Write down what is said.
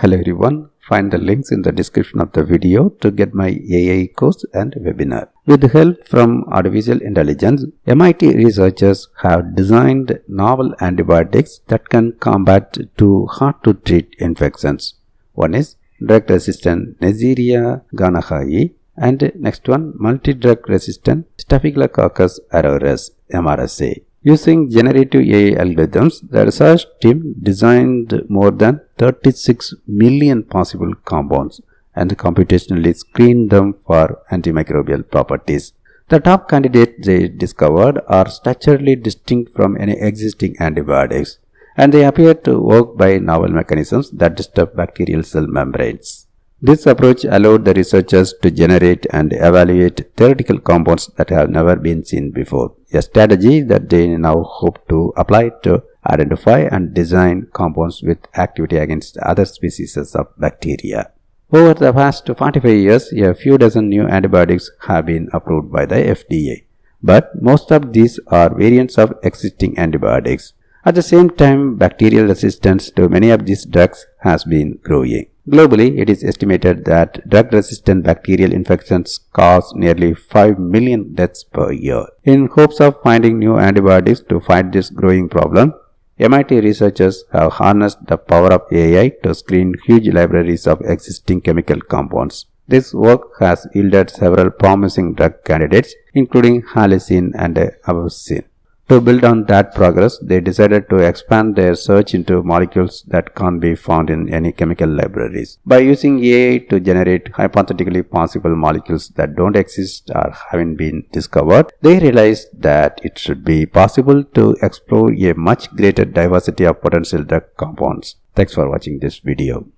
Hello everyone, find the links in the description of the video to get my AI course and webinar. With help from artificial intelligence, MIT researchers have designed novel antibiotics that can combat two hard-to-treat infections. One is drug-resistant Neisseria gonorrhoeae and next one multi-drug-resistant Staphylococcus aureus (MRSA). Using generative AI algorithms, the research team designed more than 36 million possible compounds and computationally screened them for antimicrobial properties. The top candidates they discovered are structurally distinct from any existing antibiotics, and they appear to work by novel mechanisms that disturb bacterial cell membranes. This approach allowed the researchers to generate and evaluate theoretical compounds that have never been seen before, a strategy that they now hope to apply to identify and design compounds with activity against other species of bacteria. Over the past 45 years, a few dozen new antibiotics have been approved by the FDA, but most of these are variants of existing antibiotics. At the same time, bacterial resistance to many of these drugs has been growing. Globally, it is estimated that drug-resistant bacterial infections cause nearly 5 million deaths per year. In hopes of finding new antibiotics to fight this growing problem, MIT researchers have harnessed the power of AI to screen huge libraries of existing chemical compounds. This work has yielded several promising drug candidates, including halicin and avacin. To build on that progress, they decided to expand their search into molecules that can't be found in any chemical libraries. By using AI to generate hypothetically possible molecules that don't exist or haven't been discovered, they realized that it should be possible to explore a much greater diversity of potential drug compounds. Thanks for watching this video.